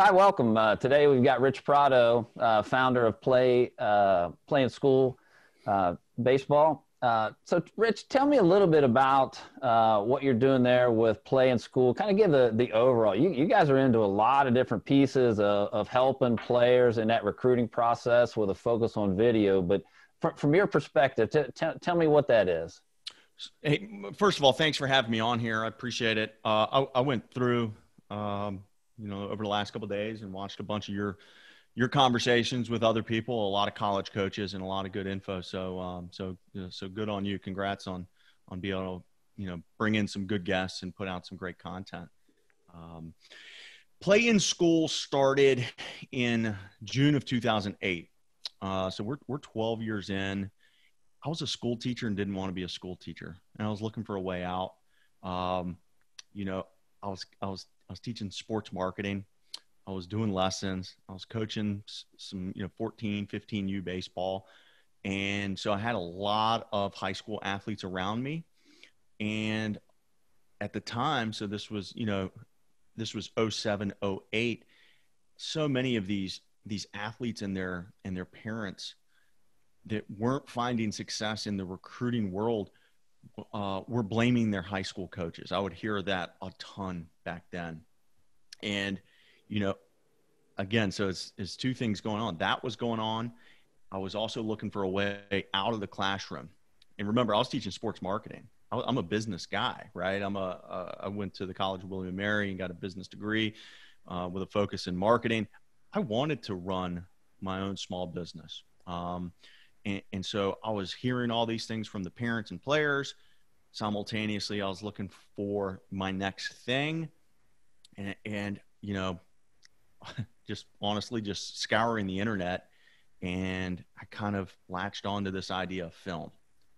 Hi, welcome. Today we've got Rich Prado, founder of Play in School Baseball. So, Rich, tell me a little bit about what you're doing there with Play in School. Kind of give the overall. You guys are into a lot of different pieces of helping players in that recruiting process with a focus on video. But from your perspective, tell me what that is. Hey, first of all, thanks for having me on here. I appreciate it. I went through, over the last couple of days and watched a bunch of your conversations with other people, a lot of college coaches and a lot of good info. So good on you. Congrats on being able to, bring in some good guests and put out some great content. Play in School started in June of 2008. So we're 12 years in. I was a school teacher and didn't want to be a school teacher, and I was looking for a way out. I was teaching sports marketing. I was doing lessons. I was coaching some, 14, 15U baseball. And so I had a lot of high school athletes around me. And at the time, so this was 07, 08. So many of these athletes and their parents that weren't finding success in the recruiting world were blaming their high school coaches. I would hear that a ton back then. And, again, so it's two things going on. That was going on. I was also looking for a way out of the classroom. And remember, I was teaching sports marketing. I'm a business guy, right? I went to the College of William and Mary and got a business degree with a focus in marketing. I wanted to run my own small business. And so I was hearing all these things from the parents and players. Simultaneously, I was looking for my next thing. And just honestly, just scouring the internet. And I kind of latched onto this idea of film.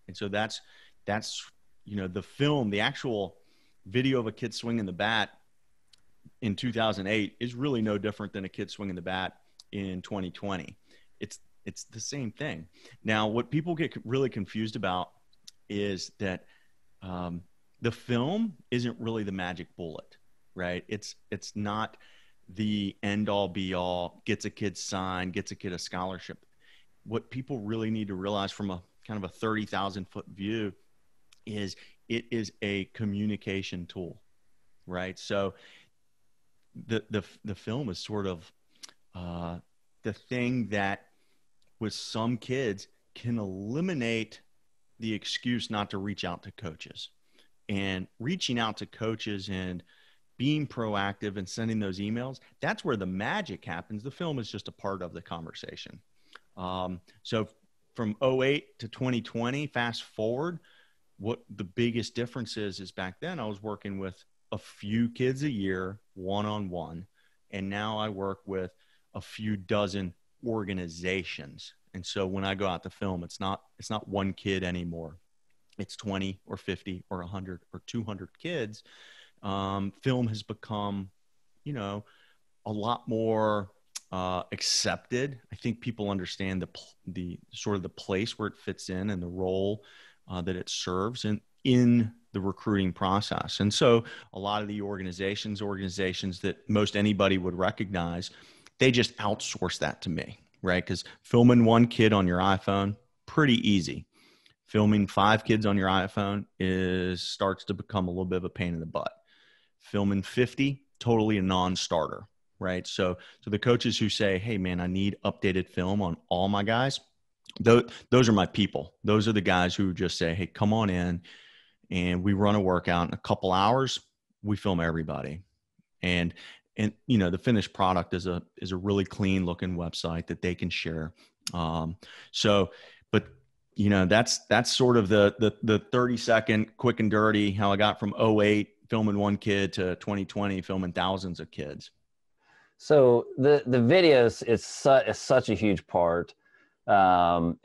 And so that's the film, the actual video of a kid swinging the bat in 2008 is really no different than a kid swinging the bat in 2020. It's the same thing. Now, what people get really confused about is that the film isn't really the magic bullet, right? It's not the end all be all, gets a kid signed, gets a kid a scholarship. What people really need to realize from a kind of a 30,000 foot view is it is a communication tool, right? So the film is sort of the thing that with some kids can eliminate the excuse not to reach out to coaches. And reaching out to coaches and being proactive and sending those emails, that's where the magic happens. The film is just a part of the conversation. So from 08 to 2020, fast forward, what the biggest difference is back then I was working with a few kids a year, one-on-one. And now I work with a few dozen organizations. And so when I go out to film, it's not one kid anymore. It's 20 or 50 or 100 or 200 kids. Film has become, a lot more accepted. I think people understand the sort of the place where it fits in and the role that it serves in the recruiting process. And so a lot of the organizations that most anybody would recognize, they just outsource that to me, right? Because filming one kid on your iPhone, pretty easy. Filming 5 kids on your iPhone starts to become a little bit of a pain in the butt. Filming 50, totally a non-starter, right? So the coaches who say, hey man, I need updated film on all my guys, those are my people. Those are the guys who just say, hey, come on in and we run a workout in a couple hours, we film everybody. And the finished product is a really clean looking website that they can share. But that's sort of the 30-second quick and dirty, how I got from 08 filming one kid to 2020 filming thousands of kids. So the videos is such a huge part. When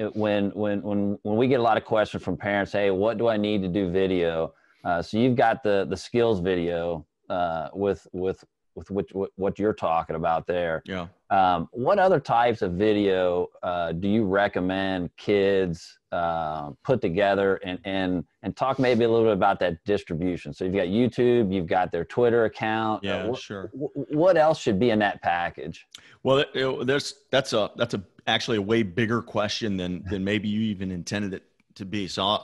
we get a lot of questions from parents, hey, what do I need to do video? So you've got the skills video with what you're talking about there. Yeah. What other types of video do you recommend kids put together, and talk maybe a little bit about that distribution? So you've got YouTube, you've got their Twitter account. Yeah, sure. What else should be in that package? Well, that's actually a way bigger question than maybe you even intended it to be. So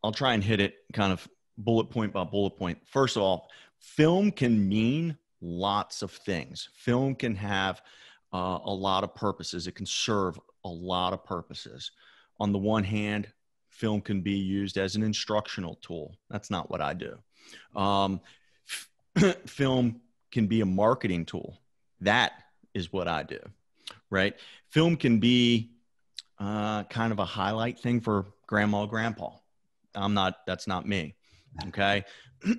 I'll try and hit it kind of bullet point by bullet point. First of all, film can mean lots of things. Film can have a lot of purposes. It can serve a lot of purposes. On the one hand, film can be used as an instructional tool. That's not what I do. Film can be a marketing tool. That is what I do, right? Film can be kind of a highlight thing for grandma, grandpa. That's not me. Okay.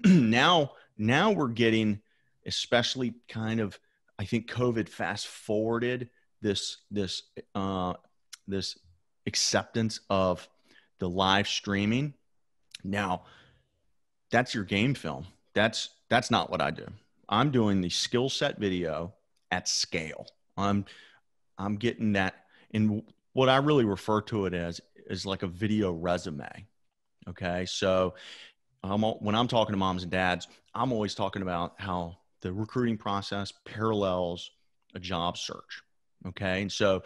Now we're getting, especially kind of, I think COVID fast forwarded this acceptance of the live streaming. Now that's your game film. That's not what I do. I'm doing the skill set video at scale. I'm getting that in what I really refer to it as is like a video resume. Okay. So when I'm talking to moms and dads, I'm always talking about how the recruiting process parallels a job search. Okay. And so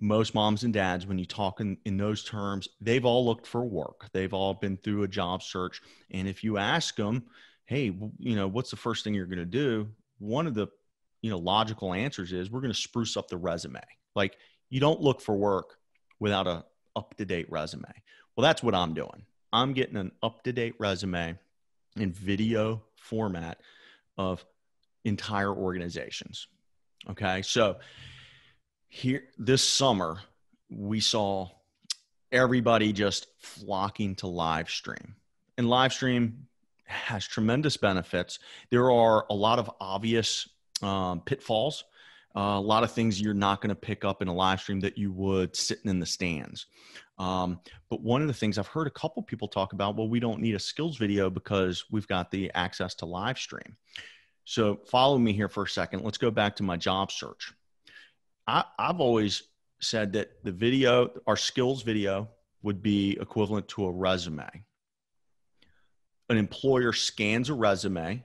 most moms and dads, when you talk in those terms, they've all looked for work. They've all been through a job search. And if you ask them, hey, what's the first thing you're going to do? One of the, logical answers is we're going to spruce up the resume. Like, you don't look for work without a up-to-date resume. Well, that's what I'm doing. I'm getting an up-to-date resume in video format of entire organizations. Okay. So here, this summer, we saw everybody just flocking to live stream, and live stream has tremendous benefits. There are a lot of obvious pitfalls, a lot of things you're not going to pick up in a live stream that you would sitting in the stands. But one of the things I've heard a couple people talk about, well, we don't need a skills video because we've got the access to live stream. So follow me here for a second. Let's go back to my job search. I've always said that the video, our skills video, would be equivalent to a resume. An employer scans a resume.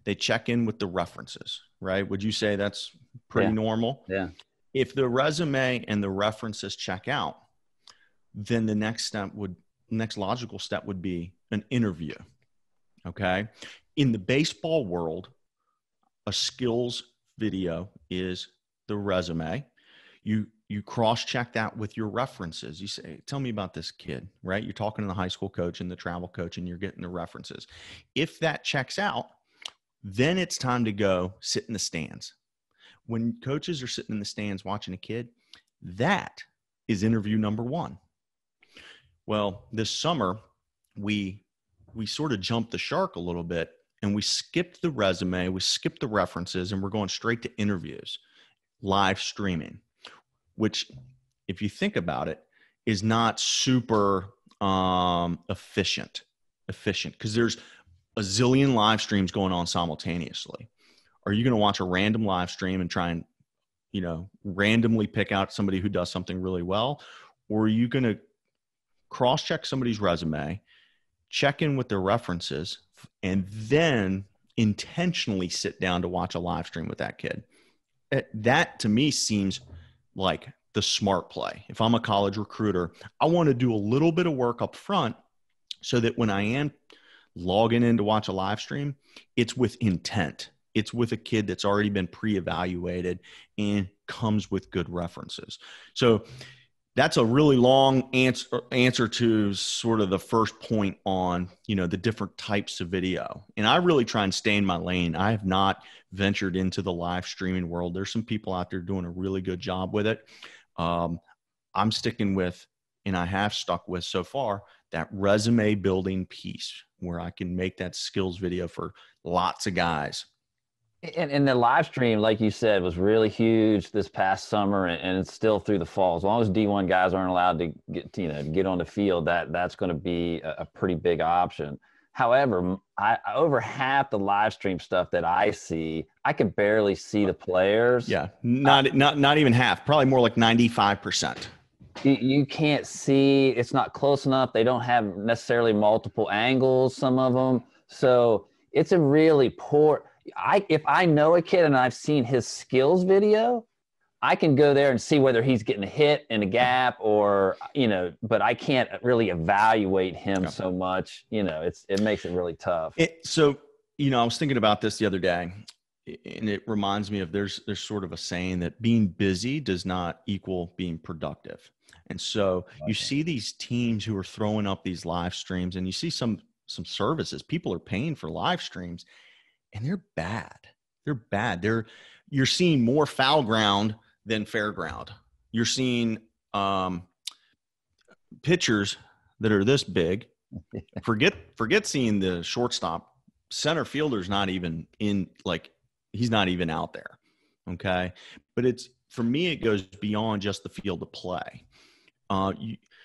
They check in with the references, right? Would you say that's pretty normal? Yeah. If the resume and the references check out, then the next logical step would be an interview. Okay. In the baseball world, a skills video is the resume. You cross-check that with your references. You say, tell me about this kid, right? You're talking to the high school coach and the travel coach, and you're getting the references. If that checks out, then it's time to go sit in the stands. When coaches are sitting in the stands watching a kid, that is interview number one. Well, this summer, we sort of jumped the shark a little bit, and we skipped the resume, we skipped the references, and we're going straight to interviews, live streaming, which, if you think about it, is not super efficient because there's a zillion live streams going on simultaneously. Are you going to watch a random live stream and try and, randomly pick out somebody who does something really well? Or are you going to cross-check somebody's resume, check in with their references, and then intentionally sit down to watch a live stream with that kid? That, to me, seems like the smart play. If I'm a college recruiter, I want to do a little bit of work up front so that when I am logging in to watch a live stream, it's with intent. It's with a kid that's already been pre-evaluated and comes with good references. So that's a really long answer to sort of the first point on, the different types of video. And I really try and stay in my lane. I have not ventured into the live streaming world. There's some people out there doing a really good job with it. I'm sticking with, and I have stuck with so far, that resume building piece where I can make that skills video for lots of guys. And the live stream, like you said, was really huge this past summer, and it's still through the fall. As long as D1 guys aren't allowed to get on the field, that's going to be a pretty big option. However, over half the live stream stuff that I see, I can barely see the players. Yeah, not even half. Probably more like 95%. You can't see. It's not close enough. They don't have necessarily multiple angles. Some of them. So it's a really poor. If I know a kid and I've seen his skills video, I can go there and see whether he's getting a hit in a gap or, but I can't really evaluate him so much. It makes it really tough. So, I was thinking about this the other day, and it reminds me of there's sort of a saying that being busy does not equal being productive. And so you see these teams who are throwing up these live streams, and you see some services, people are paying for live streams, and they're bad. They're bad. You're seeing more foul ground than fair ground. You're seeing pitchers that are this big. Forget seeing the shortstop. Center fielder's not even in, like, he's not even out there. Okay. But for me, it goes beyond just the field of play.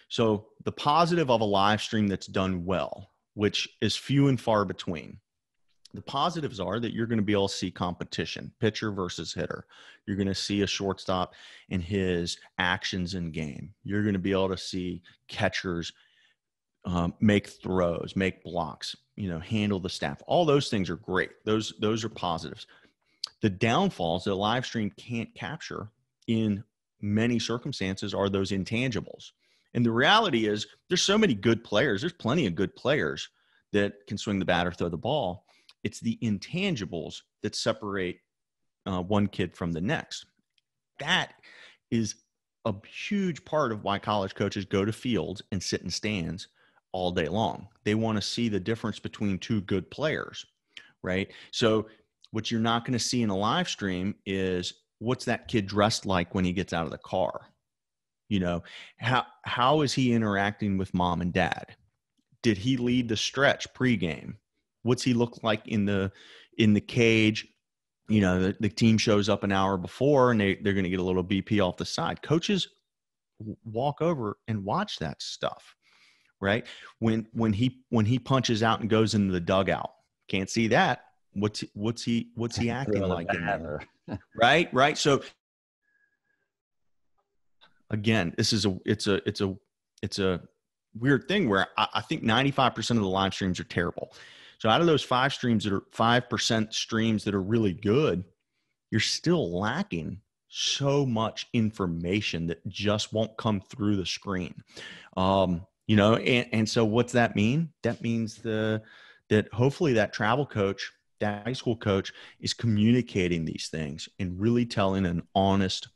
So the positive of a live stream that's done well, which is few and far between, the positives are that you're going to be able to see competition, pitcher versus hitter. You're going to see a shortstop and his actions in game. You're going to be able to see catchers make throws, make blocks, handle the staff. All those things are great. Those are positives. The downfalls that a live stream can't capture in many circumstances are those intangibles. And the reality is there's so many good players. There's plenty of good players that can swing the bat or throw the ball. It's the intangibles that separate one kid from the next. That is a huge part of why college coaches go to fields and sit in stands all day long. They want to see the difference between two good players, right? So what you're not going to see in a live stream is what's that kid dressed like when he gets out of the car? How is he interacting with mom and dad? Did he lead the stretch pregame? What's he look like in the cage? The team shows up an hour before and they're going to get a little BP off the side. Coaches walk over and watch that stuff, right? When he punches out and goes into the dugout, can't see that. What's he acting like in there? Right. So again, it's a weird thing where I think 95% of the live streams are terrible. So out of those 5% streams that are really good, you're still lacking so much information that just won't come through the screen. And so what's that mean? That means that hopefully that travel coach, that high school coach, is communicating these things and really telling an honest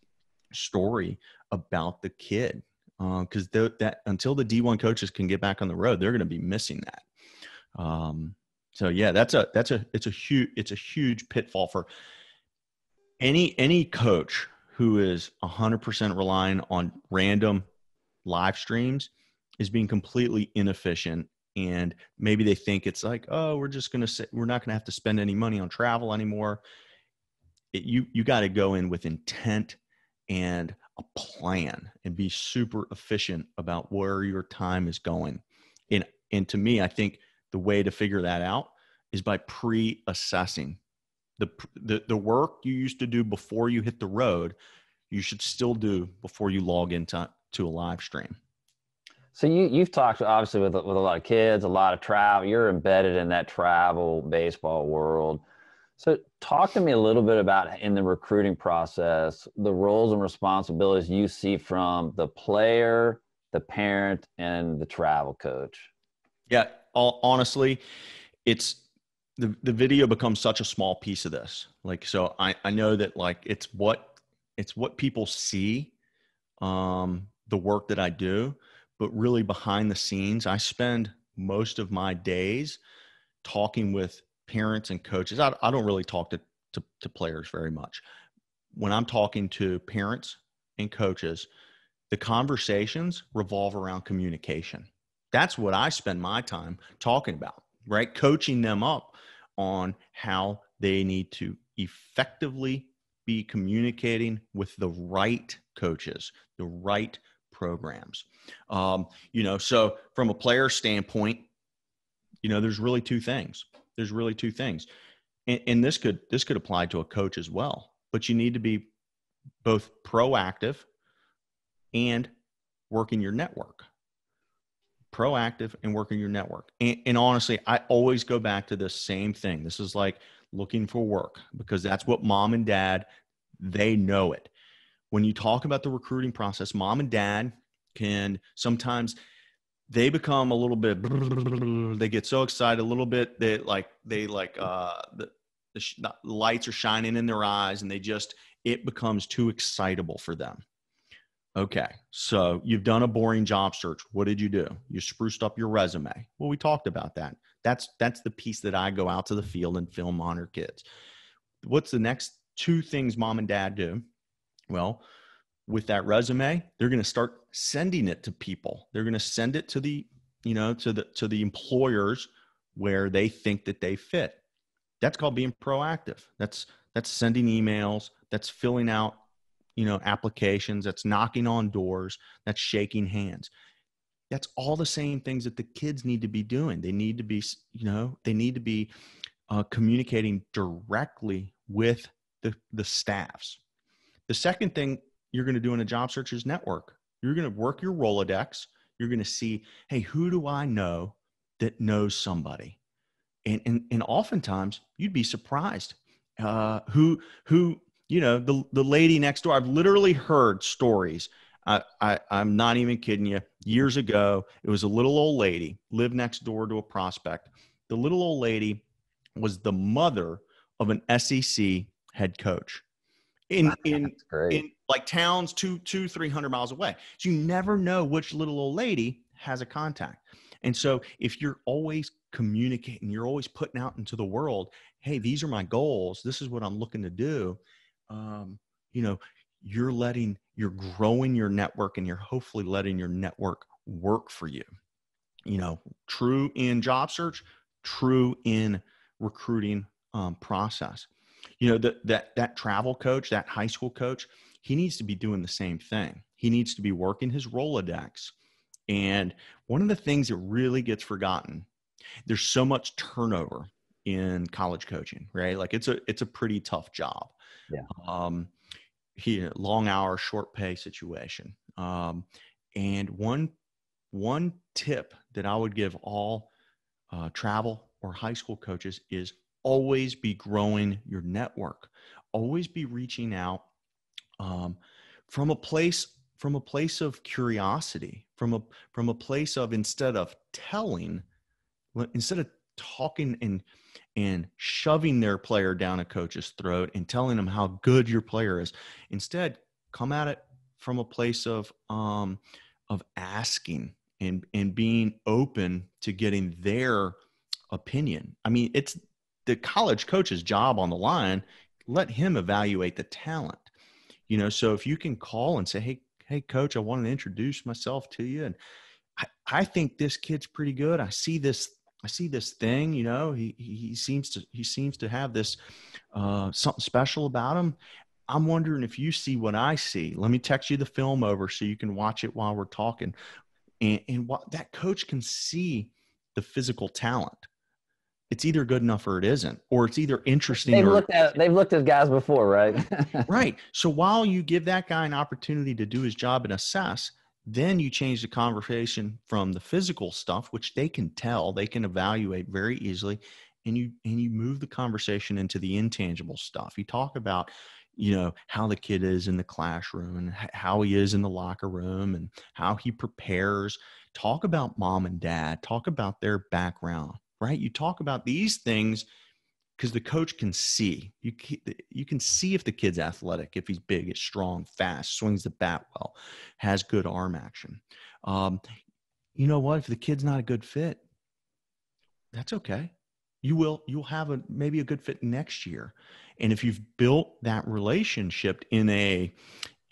story about the kid. Because that until the D1 coaches can get back on the road, they're going to be missing that. So yeah, it's a huge pitfall for any coach who is 100% relying on random live streams is being completely inefficient. And maybe they think it's like, oh, we're not going to have to spend any money on travel anymore. You got to go in with intent and a plan and be super efficient about where your time is going. And to me, I think the way to figure that out is by pre-assessing the work you used to do before you hit the road. You should still do before you log into a live stream. So you've talked obviously with a lot of kids, a lot of travel. You're embedded in that travel baseball world. So talk to me a little bit about in the recruiting process, the roles and responsibilities you see from the player, the parent, and the travel coach. Yeah, honestly, it's the video becomes such a small piece of this. Like, so I know that like it's what people see, the work that I do, but really behind the scenes, I spend most of my days talking with parents and coaches. I don't really talk to players very much. When I'm talking to parents and coaches, the conversations revolve around communication. That's what I spend my time talking about, right? Coaching them up on how they need to effectively be communicating with the right coaches, the right programs. So from a player standpoint, There's really two things. And this could apply to a coach as well, but you need to be both proactive and working your network. Proactive and working your network. And honestly, I always go back to the same thing. This is like looking for work, because that's what mom and dad, they know it. When you talk about the recruiting process, mom and dad can sometimes, they become a little bit, they get so excited a little bit that the lights are shining in their eyes, and it becomes too excitable for them. Okay, so you've done a boring job search. What did you do? You spruced up your resume. Well, we talked about that. That's the piece that I go out to the field and film on our kids. What's the next two things mom and dad do? Well, with that resume, they're going to start sending it to people. They're going to send it to the employers where they think that they fit. That's called being proactive. That's sending emails. That's filling out applications, that's knocking on doors, that's shaking hands. That's all the same things that the kids need to be doing. They need to be, communicating directly with the staffs. The second thing you're going to do in a job search is network. You're going to work your Rolodex. You're going to see, hey, who do I know that knows somebody? And oftentimes you'd be surprised who the lady next door. I've literally heard stories. I'm not even kidding you. Years ago, it was a little old lady, lived next door to a prospect. The little old lady was the mother of an SEC head coach in like towns 300 miles away. So you never know which little old lady has a contact. And so if you're always communicating, you're always putting out into the world, hey, these are my goals. This is what I'm looking to do. You're growing your network, and you're hopefully letting your network work for you. True in job search, true in recruiting process. That travel coach, that high school coach, he needs to be doing the same thing. He needs to be working his Rolodex. And one of the things that really gets forgotten, there's so much turnover in college coaching, right? Like it's a pretty tough job. Yeah. Long hour, short pay situation. And one tip that I would give all travel or high school coaches is always be growing your network. Always be reaching out from a place of curiosity, from a place of, instead of talking and shoving their player down a coach's throat and telling them how good your player is. Instead, come at it from a place of asking and being open to getting their opinion. I mean, it's the college coach's job on the line. Let him evaluate the talent. So if you can call and say, hey, coach, I want to introduce myself to you, and I think this kid's pretty good. I see this thing, he seems to have this something special about him. I'm wondering if you see what I see. Let me text you the film over so you can watch it while we're talking. And what that coach can see, the physical talent. It's either good enough or it isn't, or it's either interesting. They've looked at guys before, right? Right. So while you give that guy an opportunity to do his job and assess, then you change the conversation from the physical stuff, which they can tell, they can evaluate very easily, and you move the conversation into the intangible stuff. You talk about, how the kid is in the classroom and how he is in the locker room and how he prepares. Talk about mom and dad. Talk about their background, right? You talk about these things because the coach can see. You can see if the kid's athletic, if he's big, is strong, fast, swings the bat well, has good arm action. You know what? If the kid's not a good fit, that's okay. You'll have maybe a good fit next year. And if you've built that relationship in a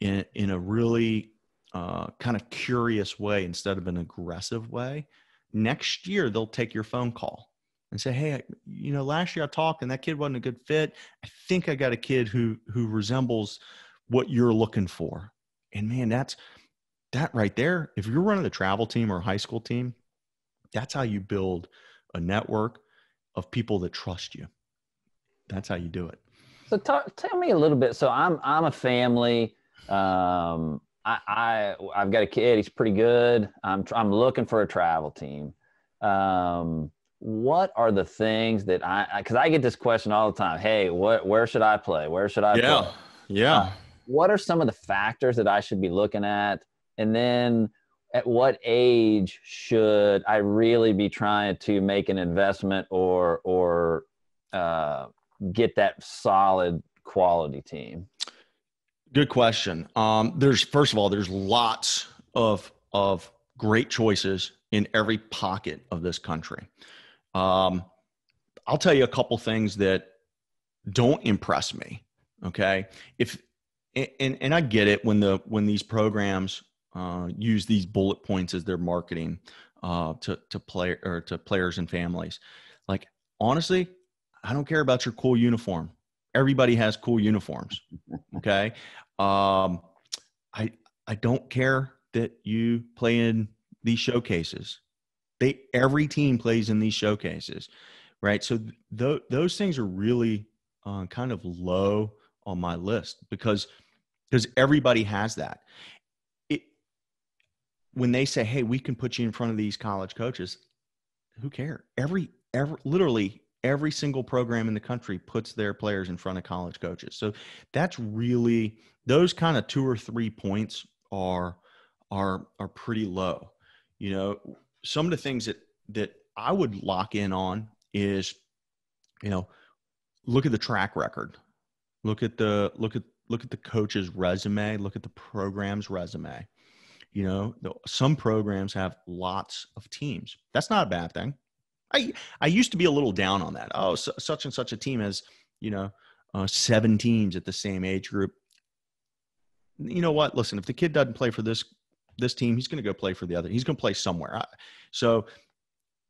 really kind of curious way instead of an aggressive way, next year they'll take your phone call and say, hey, last year I talked and that kid wasn't a good fit. I think I got a kid who resembles what you're looking for. And man, that right there, if you're running the travel team or a high school team, that's how you build a network of people that trust you. That's how you do it. So tell me a little bit. So I'm a family. I've got a kid. He's pretty good. I'm looking for a travel team. What are the things that because I get this question all the time. Hey, where should I play? Where should I play? Yeah. Yeah. What are some of the factors that I should be looking at? And then at what age should I really be trying to make an investment or get that solid quality team? Good question. First of all, there's lots of great choices in every pocket of this country. I'll tell you a couple things that don't impress me. Okay. And I get it when these programs use these bullet points as their marketing to players and families. Like, honestly, I don't care about your cool uniform. Everybody has cool uniforms. Okay. I don't care that you play in these showcases. Every team plays in these showcases, right? So those things are really kind of low on my list because everybody has that. When they say, hey, we can put you in front of these college coaches, who cares? Literally every single program in the country puts their players in front of college coaches. So that's really, those kind of 2 or 3 points are pretty low. You know, some of the things that I would lock in on is, look at the track record, look at the coach's resume, look at the program's resume. Some programs have lots of teams. That's not a bad thing. I used to be a little down on that. Oh, such and such a team has, 7 teams at the same age group. You know what? Listen, if the kid doesn't play for this team, he's going to go play for the other. He's going to play somewhere. So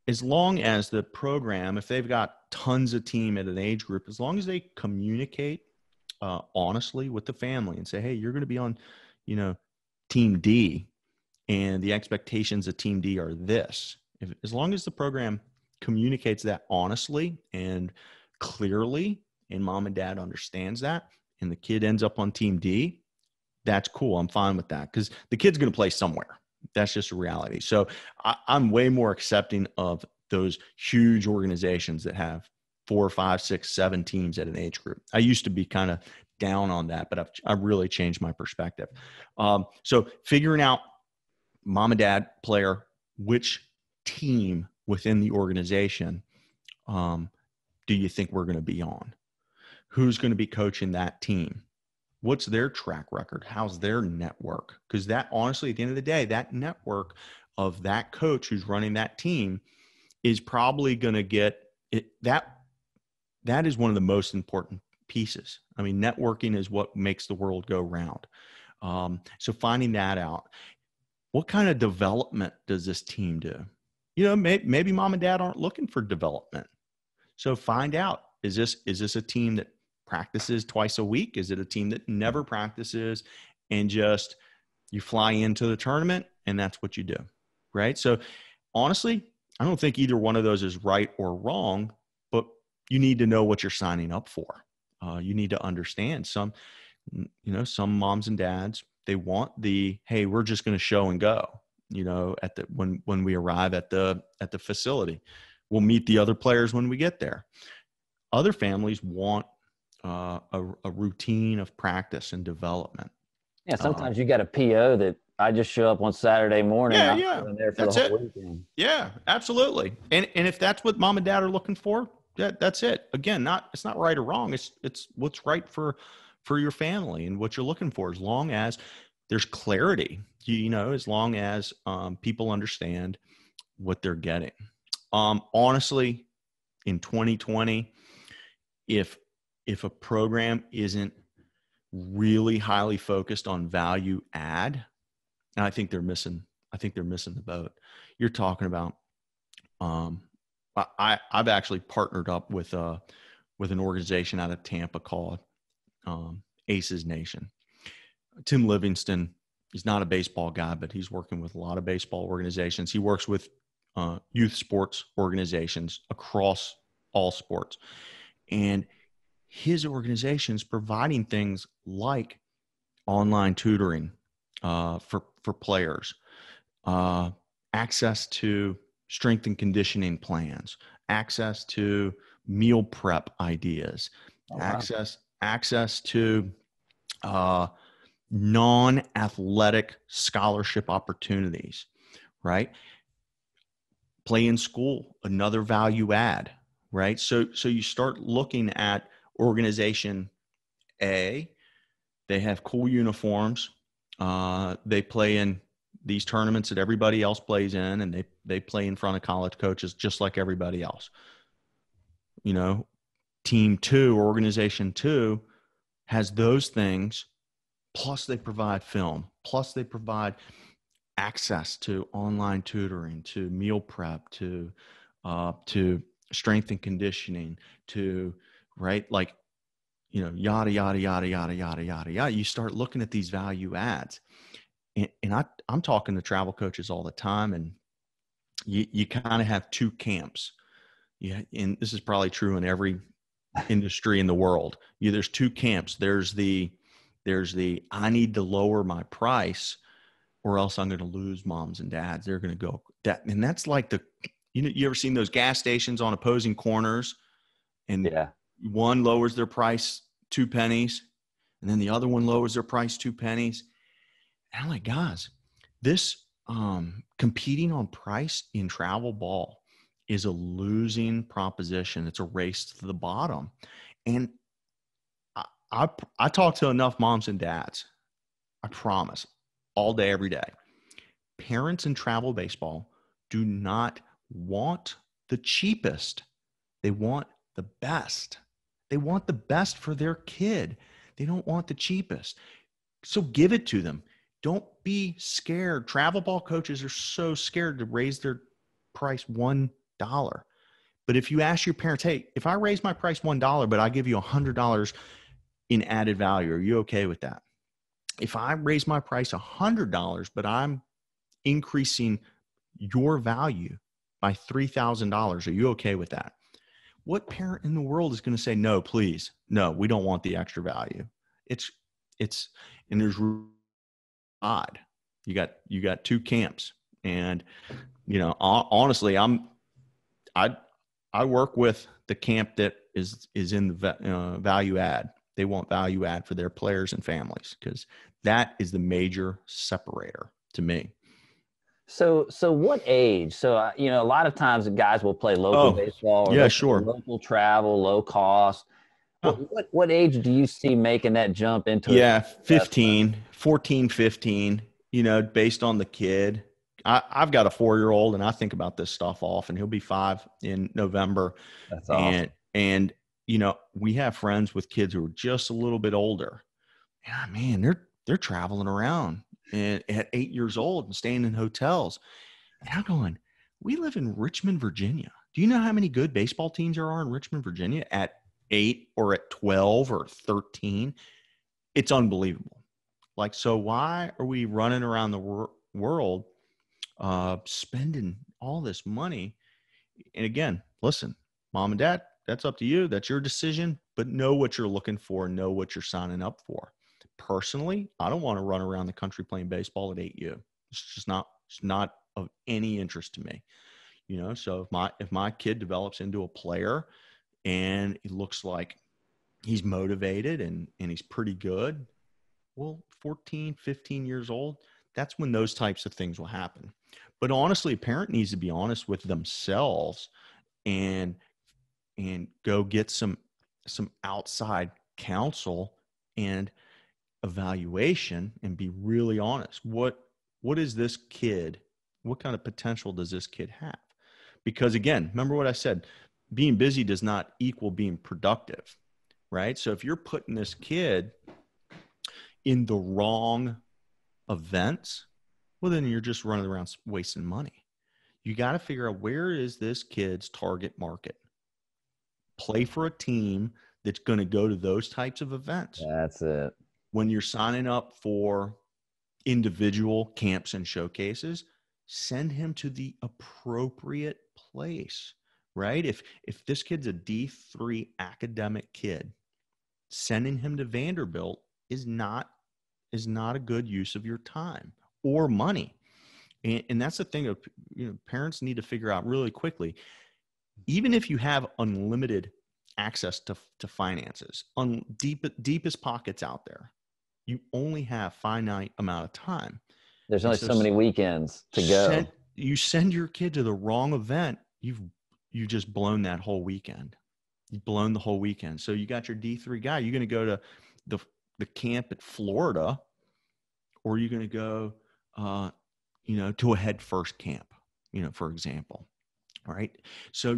as long as the program, if they've got tons of team at an age group, as long as they communicate honestly with the family and say, hey, you're going to be on, team D, and the expectations of team D are this. As long as the program communicates that honestly and clearly, and mom and dad understands that, and the kid ends up on team D, that's cool. I'm fine with that because the kid's going to play somewhere. That's just a reality. So I'm way more accepting of those huge organizations that have 4, 5, 6, 7 teams at an age group. I used to be kind of down on that, but I've really changed my perspective. So figuring out mom and dad, player, which team within the organization do you think we're going to be on? Who's going to be coaching that team? What's their track record? How's their network? Because that, honestly, at the end of the day, that network of that coach who's running that team is probably going to get it. That is one of the most important pieces. I mean, networking is what makes the world go round. So finding that out. What kind of development does this team do? Maybe mom and dad aren't looking for development. So find out, is this a team that practices twice a week? Is it a team that never practices and just you fly into the tournament and that's what you do, right? So honestly, I don't think either one of those is right or wrong, but you need to know what you're signing up for. You need to understand some moms and dads, they want hey, we're just going to show and go, when we arrive at the facility. We'll meet the other players when we get there. Other families want a routine of practice and development. Yeah, sometimes you got a PO that I just show up on Saturday morning. Yeah, I'm there for the whole weekend. Yeah, absolutely. And if that's what mom and dad are looking for, that's it. Again, it's not right or wrong. It's what's right for your family and what you're looking for. As long as there's clarity, as long as people understand what they're getting. Honestly, in 2020, if a program isn't really highly focused on value add, I think they're missing the boat. You're talking about, I've actually partnered up with an organization out of Tampa called Aces Nation. Tim Livingston, he's not a baseball guy, but he's working with a lot of baseball organizations. He works with youth sports organizations across all sports. And his organization's providing things like online tutoring for players, access to strength and conditioning plans, access to meal prep ideas, Oh, wow. access to non-athletic scholarship opportunities, right? Play in school, another value add, right? So you start looking at organization A. They have cool uniforms. They play in these tournaments that everybody else plays in, and they play in front of college coaches just like everybody else. You know, team 2, organization 2 has those things, plus they provide film, plus they provide access to online tutoring, to meal prep, to strength and conditioning, to right, like, you know, yada yada yada yada yada yada yada. You start looking at these value adds, and I'm talking to travel coaches all the time, and you kind of have two camps. Yeah, and this is probably true in every industry in the world. There's two camps. There's the I need to lower my price, or else I'm going to lose moms and dads. They're going to go that, and that's like you ever seen those gas stations on opposing corners, and Yeah. one lowers their price 2 pennies, and then the other one lowers their price 2 pennies. And I'm like, guys, this competing on price in travel ball is a losing proposition. It's a race to the bottom. And I talk to enough moms and dads, I promise, all day, every day. Parents in travel baseball do not want the cheapest. They want the best. They want the best for their kid. They don't want the cheapest. So give it to them. Don't be scared. Travel ball coaches are so scared to raise their price $1. But if you ask your parents, hey, if I raise my price $1, but I give you $100 in added value, are you okay with that? If I raise my price $100, but I'm increasing your value by $3,000, are you okay with that? What parent in the world is going to say, no, please, no, we don't want the extra value? It's, and there's odd. You got two camps, and you know, honestly, I work with the camp that is in the value add. They want value add for their players and families, because that is the major separator to me. So what age? So, you know, a lot of times the guys will play local Oh, baseball, or yeah, they'll play sure. local travel, low cost. Oh, What age do you see making that jump into a yeah, investment? 14, 15, you know, based on the kid. I've got a 4-year-old, and I think about this stuff often. He'll be 5 in November. That's And, awesome. you know, we have friends with kids who are just a little bit older. Yeah, man, they're traveling around and at 8 years old and staying in hotels. And I'm going, we live in Richmond, Virginia. Do you know how many good baseball teams there are in Richmond, Virginia at 8 or at 12 or 13? It's unbelievable. Like, so why are we running around the world spending all this money? And again, listen, mom and dad, that's up to you. That's your decision, but know what you're looking for, know what you're signing up for. Personally, I don't want to run around the country playing baseball at 8U. It's not of any interest to me. You know, so if my kid develops into a player and it looks like he's motivated and he's pretty good, well, 14, 15 years old, that's when those types of things will happen. But honestly, a parent needs to be honest with themselves and go get some outside counsel and evaluation, and be really honest. What is this kid? What kind of potential does this kid have? Because again, remember what I said, being busy does not equal being productive, right? So if you're putting this kid in the wrong events, well, then you're just running around wasting money. You got to figure out, where is this kid's target market? Play for a team that's going to go to those types of events. That's it. When you're signing up for individual camps and showcases, send him to the appropriate place, right? If this kid's a D3 academic kid, sending him to Vanderbilt is not a good use of your time or money. And that's the thing of, parents need to figure out really quickly. Even if you have unlimited access to finances, deepest pockets out there, you only have finite amount of time. There's only so many weekends to go. You send your kid to the wrong event, you've just blown that whole weekend. You've blown the whole weekend. So you got your D3 guy. You're going to go to the camp at Florida, or you're going to go, to a head first camp, for example. All right. So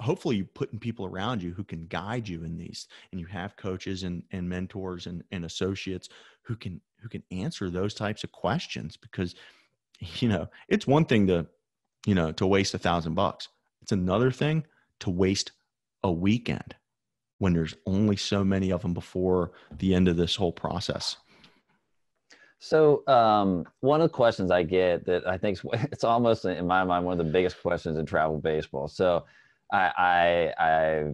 hopefully you're putting people around you who can guide you in these, and you have coaches and mentors and associates who can answer those types of questions, because, it's one thing to waste $1,000. It's another thing to waste a weekend when there's only so many of them before the end of this whole process. So one of the questions I get that I think it's almost, in my mind, one of the biggest questions in travel baseball. So I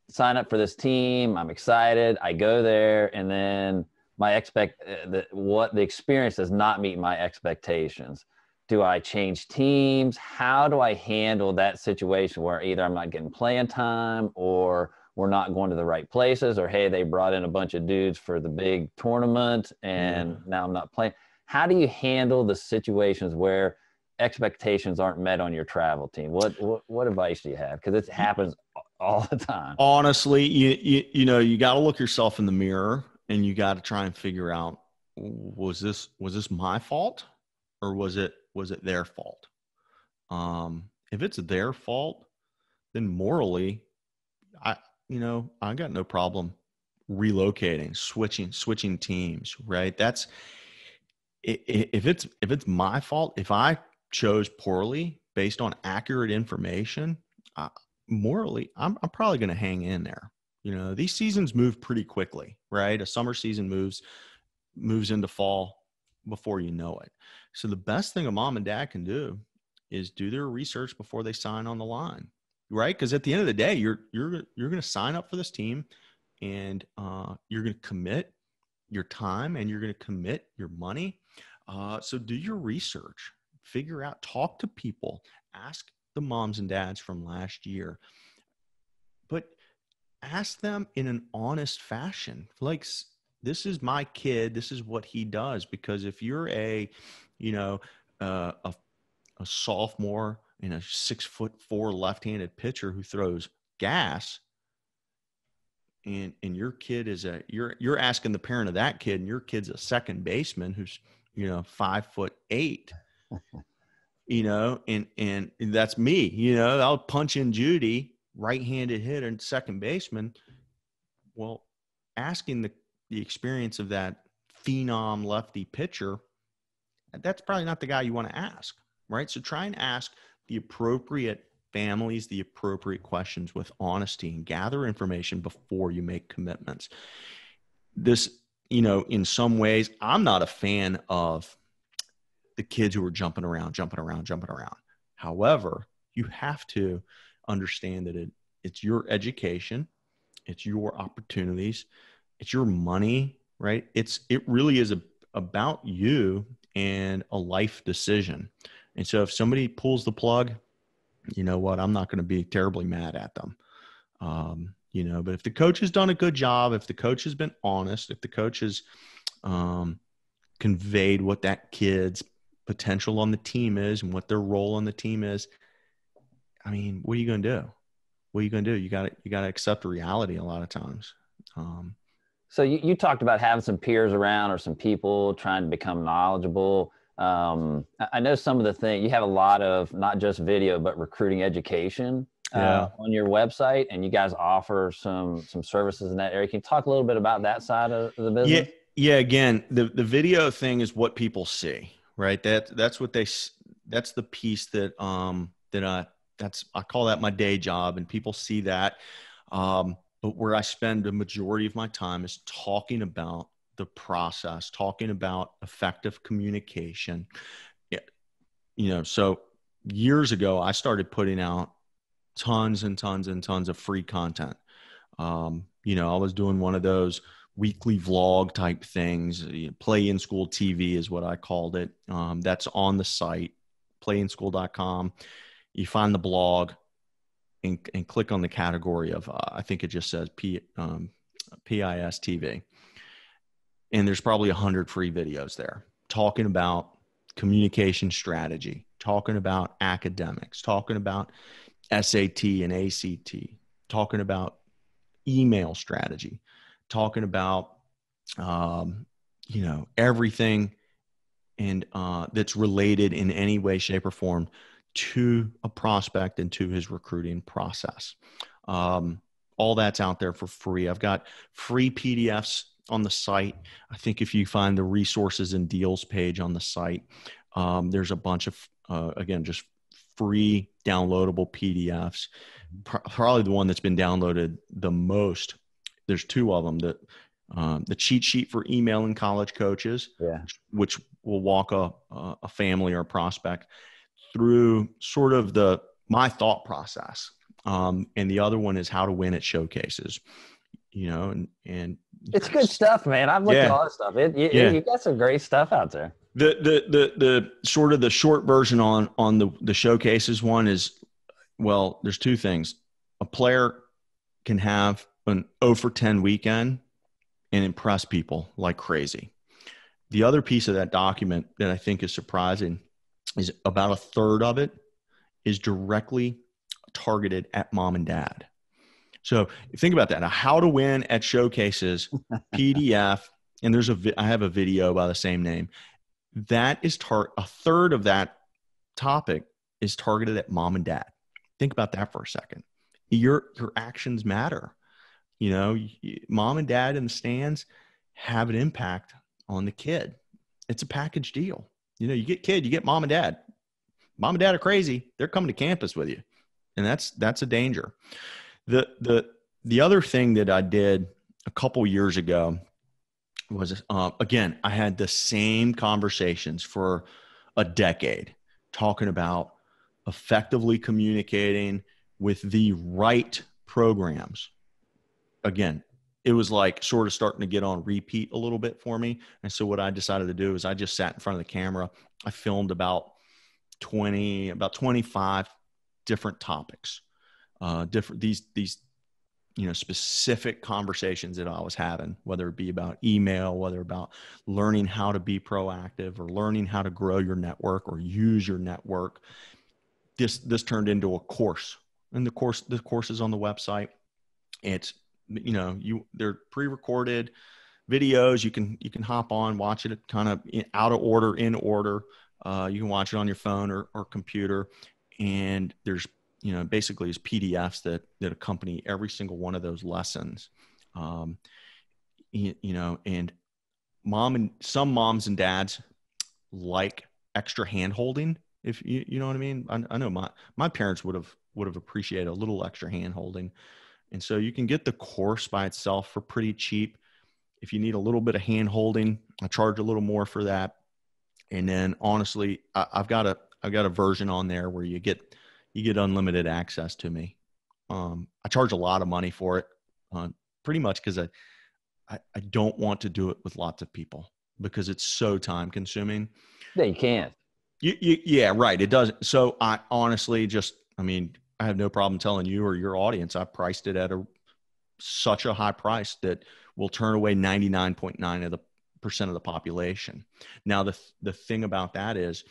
sign up for this team. I'm excited. I go there, and then the experience does not meet my expectations. Do I change teams? How do I handle that situation where either I'm not getting playing time, or we're not going to the right places, or, hey, they brought in a bunch of dudes for the big tournament and now I'm not playing? How do you handle the situations where expectations aren't met on your travel team? What advice do you have? Because it happens all the time. Honestly, you got to look yourself in the mirror, and you got to try and figure out, was this my fault, or was it their fault? If it's their fault, then morally, I got no problem relocating, switching teams, right? That's if it's my fault, if I chose poorly based on accurate information, morally, I'm probably going to hang in there. These seasons move pretty quickly, right? A summer season moves into fall before you know it. So the best thing a mom and dad can do is do their research before they sign on the line, right? Because at the end of the day, you're going to sign up for this team, and you're going to commit your time, and you're going to commit your money. So do your research, figure out, talk to people, ask the moms and dads from last year, but ask them in an honest fashion. Like, this is my kid. This is what he does. Because if you're a sophomore and a 6'4" left-handed pitcher who throws gas, and your kid is you're asking the parent of that kid, and your kid's a second baseman who's 5'8", and that's me. I'll punch in Judy, right-handed hitter and second baseman. Well, asking the experience of that phenom lefty pitcher, that's probably not the guy you want to ask, right? So try and ask the appropriate families the appropriate questions with honesty, and gather information before you make commitments. This, in some ways, I'm not a fan of the kids who are jumping around. However, you have to understand that it's your education, it's your opportunities, it's your money, right? It really is about you and a life decision. And so if somebody pulls the plug, you know what, I'm not going to be terribly mad at them. But if the coach has done a good job, if the coach has been honest, if the coach has conveyed what that kid's potential on the team is and what their role on the team is, I mean, what are you going to do? You got to accept reality a lot of times. So you talked about having some peers around, or some people trying to become knowledgeable. I know some of the things, you have a lot of not just video, but recruiting education on your website, and you guys offer some services in that area. Can you talk a little bit about that side of the business? Yeah. Again, the video thing is what people see, right? That's the piece that I call that my day job, and people see that. But where I spend the majority of my time is talking about the process, talking about effective communication, So years ago, I started putting out tons and tons and tons of free content. I was doing one of those weekly vlog type things. Play in school TV is what I called it. That's on the site, playinschool.com. You find the blog and click on the category of, I think it just says PIS TV. And there's probably 100 free videos there talking about communication strategy, talking about academics, talking about SAT and ACT, talking about email strategy, talking about, everything and that's related in any way, shape, or form to a prospect and to his recruiting process. All that's out there for free. I've got free PDFs on the site. I think if you find the resources and deals page on the site, there's a bunch of, again, just free downloadable PDFs. Probably the one that's been downloaded the most. There's two of them. The cheat sheet for emailing college coaches, which will walk a family or a prospect through sort of my thought process. And the other one is how to win at showcases. And it's good stuff, man. I've looked at all this stuff. You got some great stuff out there. The sort of the short version on the showcases one is, well, there's two things. A player can have an 0 for 10 weekend and impress people like crazy. The other piece of that document that I think is surprising is about a third of it is directly targeted at mom and dad. So think about that. Now, how to win at showcases PDF, and I have a video by the same name. That is a third of that topic is targeted at mom and dad. Think about that for a second. Your actions matter. Mom and dad in the stands have an impact on the kid. It's a package deal. You get kid, you get mom and dad. Mom and dad are crazy. They're coming to campus with you. And that's a danger. The other thing that I did a couple years ago was, again, I had the same conversations for a decade talking about effectively communicating with the right programs. Again, it was like sort of starting to get on repeat a little bit for me. And so what I decided to do is I just sat in front of the camera. I filmed about 25 different topics, these specific conversations that I was having, whether it be about email, whether about learning how to be proactive or learning how to grow your network or use your network. This turned into a course, and the course is on the website. It's, they're pre-recorded videos. You can hop on, watch it kind of out of order, in order. You can watch it on your phone or computer, and there's, basically is PDFs that accompany every single one of those lessons. And some moms and dads like extra hand holding, if you know what I mean. I know my parents would have appreciated a little extra hand holding. And so you can get the course by itself for pretty cheap. If you need a little bit of hand holding, I charge a little more for that. And then honestly, I've got a version on there where you get unlimited access to me. I charge a lot of money for it, pretty much because I don't want to do it with lots of people because it's so time consuming. Yeah, you can't. Yeah, right. It doesn't. So I honestly I have no problem telling you or your audience, I priced it at such a high price that will turn away 99.9% of the population. Now, the thing about that is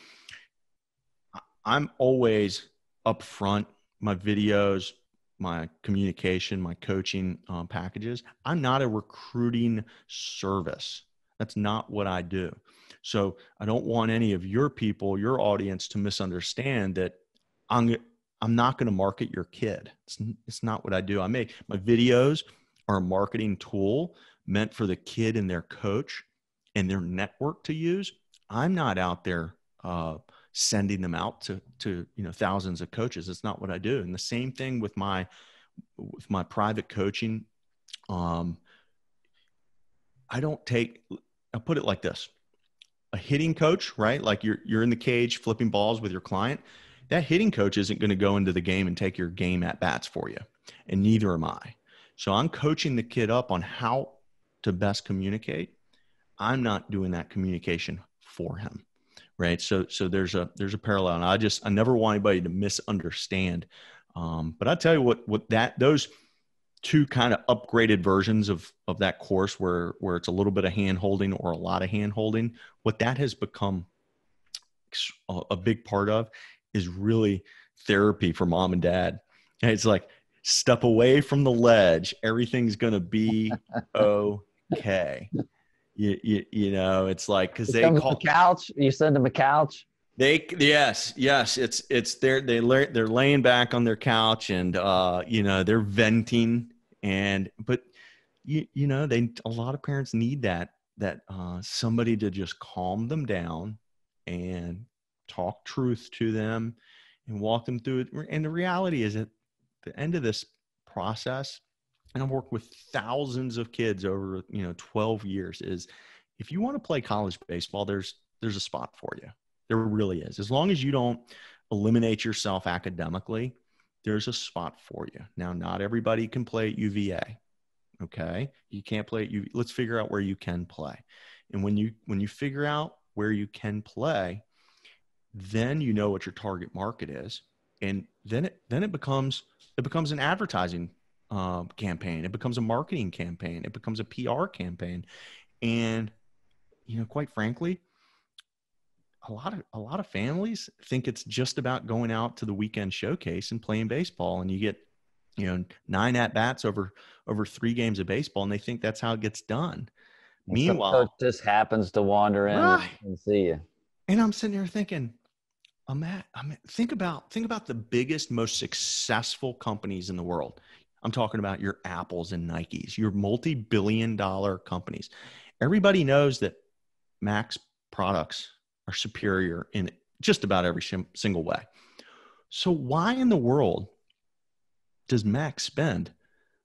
I'm always upfront. My videos, my communication, my coaching packages. I'm not a recruiting service. That's not what I do. So I don't want any of your people, your audience, to misunderstand that I'm not going to market your kid. It's not what I do. My videos are a marketing tool meant for the kid and their coach and their network to use. I'm not out there sending them out to thousands of coaches. It's not what I do. And the same thing with my private coaching. I'll put it like this. a hitting coach, right? Like you're in the cage flipping balls with your client. That hitting coach isn't going to go into the game and take your game at bats for you, and neither am I. So I'm coaching the kid up on how to best communicate. I'm not doing that communication for him, right? So there's a parallel, and I never want anybody to misunderstand. But I tell you what those two kind of upgraded versions of that course where it's a little bit of hand holding or a lot of hand holding, what that has become a big part of is really therapy for mom and dad. And it's like, step away from the ledge. Everything's going to be okay. You know, it's like, cause they call a couch. You send them a couch. Yes. It's they're laying back on their couch and, you know, they're venting but you know, a lot of parents need that somebody to just calm them down and talk truth to them and walk them through it. And the reality is at the end of this process, and I've worked with thousands of kids over, 12 years, is if you want to play college baseball, there's a spot for you. There really is. As long as you don't eliminate yourself academically, there's a spot for you. Now, not everybody can play at UVA. Okay. You can't play at UVA. Let's figure out where you can play. And when you figure out where you can play, then you know what your target market is. And then it becomes an advertising campaign. It becomes a marketing campaign. It becomes a PR campaign. And, quite frankly, a lot of families think it's just about going out to the weekend showcase and playing baseball, and you get 9 at bats over 3 games of baseball, and they think that's how it gets done. Meanwhile, coach just happens to wander in and see you. And I'm sitting there thinking, think about the biggest, most successful companies in the world. I'm talking about your Apples and Nikes, your multi-billion-dollar companies. Everybody knows that Mac's products are superior in just about every single way. So why in the world does Mac spend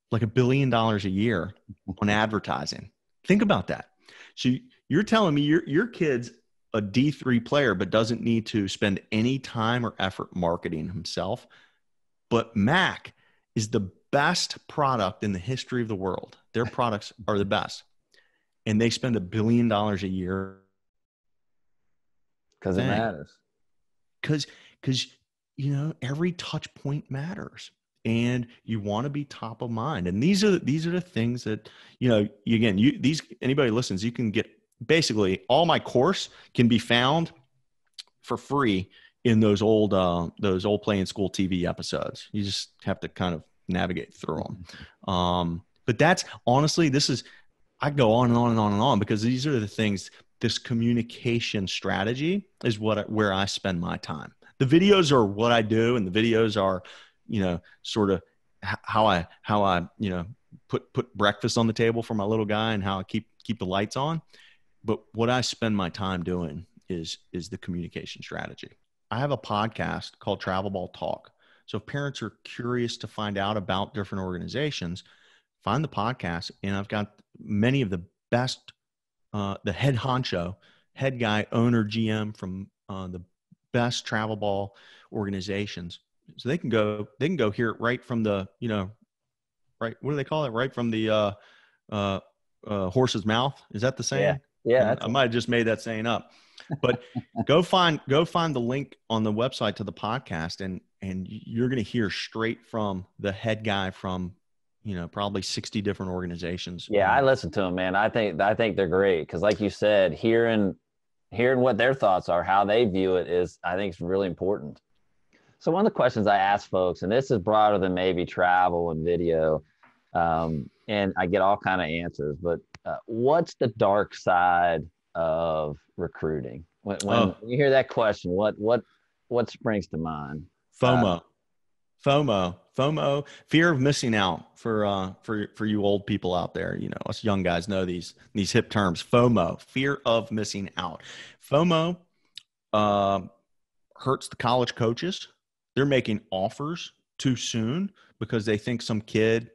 like $1 billion a year on advertising? Think about that. So you're telling me your kid's a D3 player, but doesn't need to spend any time or effort marketing himself. But Mac is the best product in the history of the world. Their products are the best. And they spend $1 billion a year. Because it matters. Because every touch point matters, and you want to be top of mind. And these are the things that anybody listens, you can get basically all my course can be found for free in those old Play in School TV episodes. You just have to kind of navigate through them. But that's honestly, I go on and on and on and on because these are the things. This communication strategy is where I spend my time. The videos are what I do, and the videos are, sort of how I put breakfast on the table for my little guy and how I keep the lights on. But what I spend my time doing is the communication strategy. I have a podcast called Travel Ball Talk. So if parents are curious to find out about different organizations, find the podcast, and I've got many of the best. The head honcho, head guy, owner, GM from the best travel ball organizations. So they can go hear it right from the, right. What do they call it? Right from the horse's mouth. Is that the saying? Yeah. I might have just made that saying up, but go find the link on the website to the podcast, and you're going to hear straight from the head guy from, probably 60 different organizations. Yeah, I listen to them, man. I think they're great because, like you said, hearing what their thoughts are, how they view it is, I think, is really important. So one of the questions I ask folks, and this is broader than maybe travel and video, and I get all kind of answers, but what's the dark side of recruiting? When you hear that question, what springs to mind? FOMO, fear of missing out for you old people out there. Us young guys know these hip terms. FOMO, fear of missing out. FOMO hurts the college coaches. They're making offers too soon because they think some kid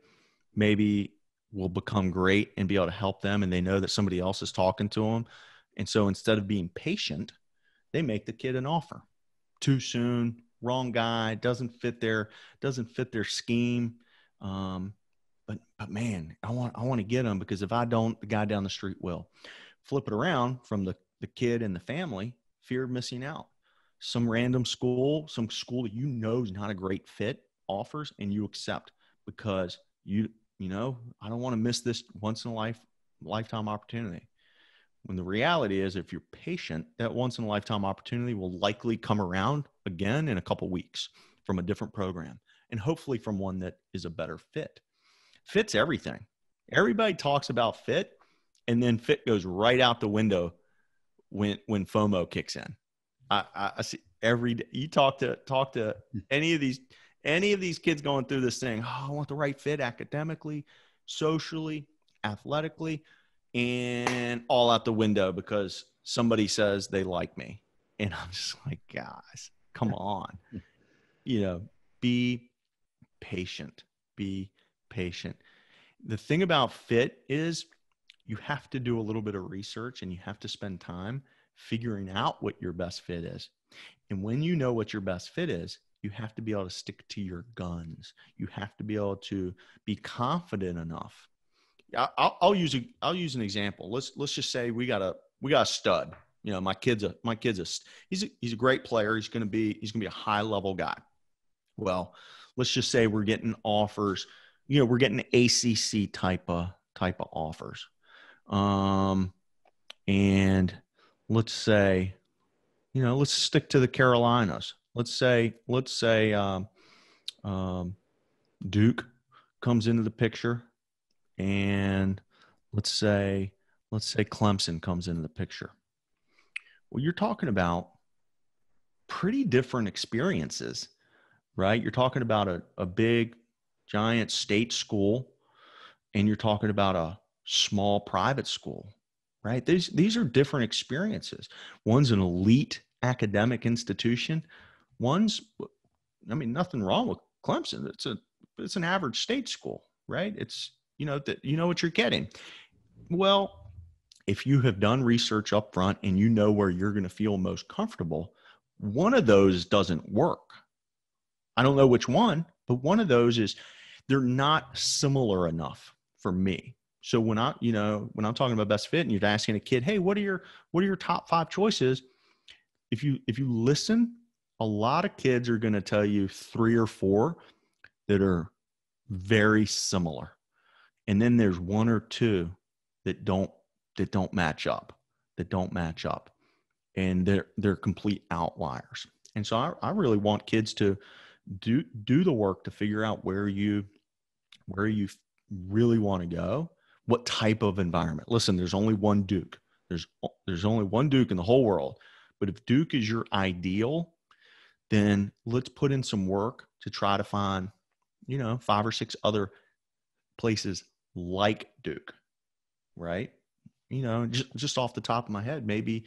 maybe will become great and be able to help them, and they know that somebody else is talking to them. And so instead of being patient, they make the kid an offer too soon, wrong guy, doesn't fit their scheme. But man, I want to get him, because if I don't, the guy down the street will. Flip it around from the kid and the family, fear of missing out. Some random school, some school that you know is not a great fit, offers, and you accept because you know, I don't want to miss this once in a lifetime opportunity. When the reality is, if you're patient, that once in a lifetime opportunity will likely come around again in a couple weeks from a different program, and hopefully from one that is a better fit. Fit's everything. Everybody talks about fit, and then fit goes right out the window when FOMO kicks in. I see every day. You talk to any of these kids going through this thing. Oh, I want the right fit academically, socially, athletically, and all out the window because somebody says they like me. And I'm just like, guys, come on. Be patient. Be patient. The thing about fit is you have to do a little bit of research, and you have to spend time figuring out what your best fit is. And when you know what your best fit is, you have to be able to stick to your guns. You have to be able to be confident enough. I'll use an example. Let's just say we got a stud. My kid's he's a great player. He's going to be a high level guy. Well, let's just say we're getting offers. We're getting ACC type of offers. And let's say, let's stick to the Carolinas. Let's say Duke comes into the picture, and let's say Clemson comes into the picture. Well, you're talking about pretty different experiences, right? You're talking about a big, giant state school, and you're talking about a small private school, right? These are different experiences. One's an elite academic institution. One's, nothing wrong with Clemson. It's an average state school, right? It's, what you're getting. Well, if you have done research up front and you know where you're going to feel most comfortable, one of those doesn't work. I don't know which one, but one of those is they're not similar enough for me. So when I'm talking about best fit and you're asking a kid, hey, what are your top 5 choices? If you listen, a lot of kids are going to tell you 3 or 4 that are very similar. And then there's 1 or 2 that don't match up, and they're complete outliers. And so I really want kids to do the work to figure out where you really want to go, what type of environment. Listen, there's only one Duke. There's only one Duke in the whole world. But if Duke is your ideal, then let's put in some work to try to find, 5 or 6 other places like Duke, right? Just off the top of my head, maybe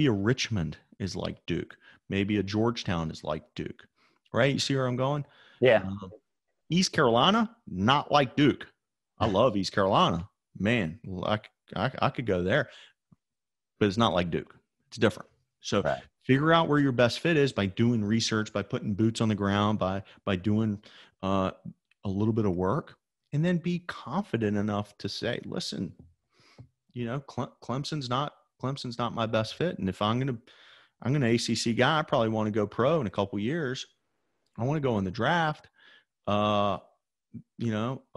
a Richmond is like Duke. Maybe a Georgetown is like Duke, right? You see where I'm going? Yeah. East Carolina, not like Duke. I love East Carolina. Man, I could go there, but it's not like Duke. It's different. So right. Figure out where your best fit is by doing research, by putting boots on the ground, by doing a little bit of work, and then be confident enough to say, listen, Clemson's not my best fit. And if I'm going to ACC guy, I probably want to go pro in a couple years. I want to go in the draft. A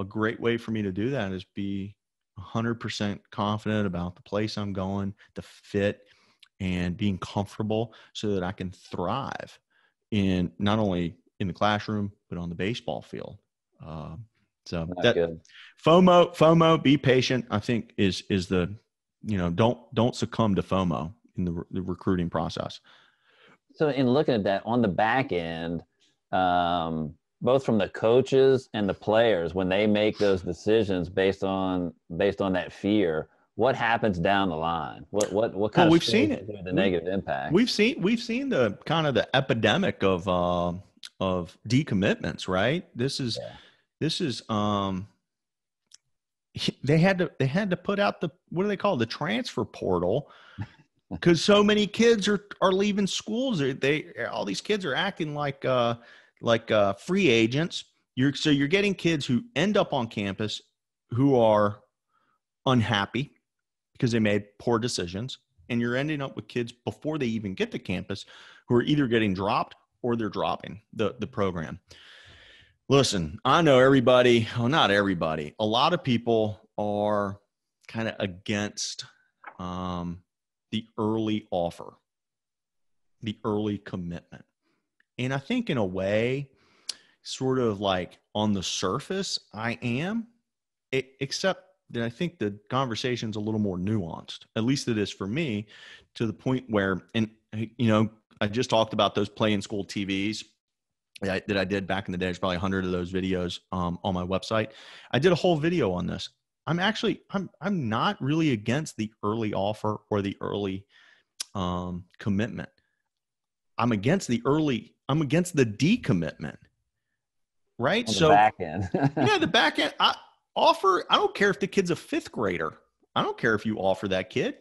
great way for me to do that is be 100% confident about the place I'm going, the fit, and being comfortable so that I can thrive in not only in the classroom, but on the baseball field. So that good. FOMO, be patient, I think is the, don't succumb to FOMO in the recruiting process. So in looking at that on the back end, both from the coaches and the players, when they make those decisions based on that fear, what happens down the line? What kind of we've seen it, the negative impact? We've seen the kind of the epidemic of decommitments, right? This is they had to put out the, what do they call it? The transfer portal because so many kids are leaving schools. All these kids are acting like free agents. You're getting kids who end up on campus who are unhappy because they made poor decisions, and you're ending up with kids before they even get to campus who are either getting dropped or they're dropping the program. Listen, I know everybody, well, not everybody, a lot of people are kind of against the early offer, the early commitment. And I think in a way, sort of like on the surface, I am, except that I think the conversation's a little more nuanced. At least it is for me, to the point where, and I just talked about those play in school TVs that I did back in the day. There's probably 100 of those videos on my website. I did a whole video on this. I'm not really against the early offer or the early commitment. I'm against the decommitment. Right. On the back end. Yeah, the back end. I don't care if the kid's a fifth grader. I don't care if you offer that kid.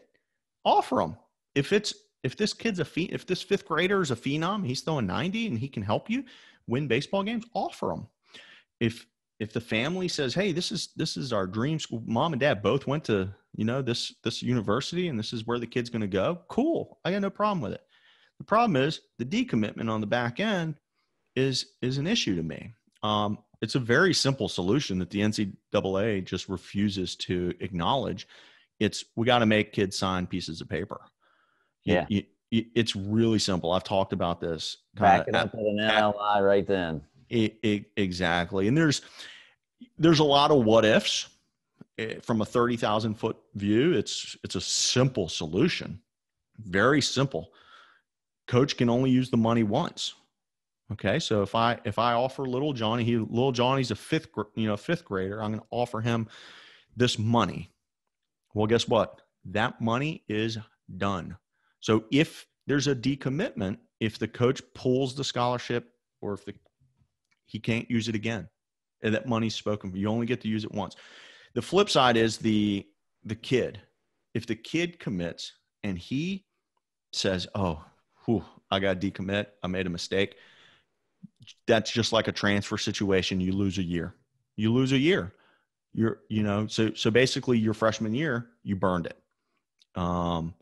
Offer them. If this fifth grader is a phenom, he's throwing 90 and he can help you win baseball games, offer him. If the family says, hey, this is our dream school, mom and dad both went to, this university and this is where the kid's going to go, cool. I got no problem with it. The problem is the decommitment on the back end is an issue to me. It's a very simple solution that the NCAA just refuses to acknowledge. We got to make kids sign pieces of paper. Yeah. It's really simple. I've talked about this. Back it up with an NLI right then. Exactly. And there's a lot of what ifs from a 30,000 foot view. It's a simple solution. Very simple. Coach can only use the money once. Okay. So if I offer little Johnny's a fifth grader, I'm going to offer him this money. Well, guess what? That money is done. So if there's a decommitment, if the coach pulls the scholarship or if he can't use it again, and that money's spoken for, you only get to use it once. The flip side is the kid. If the kid commits and he says, oh, I got to decommit, I made a mistake, that's just like a transfer situation. You lose a year. So basically your freshman year, you burned it. Now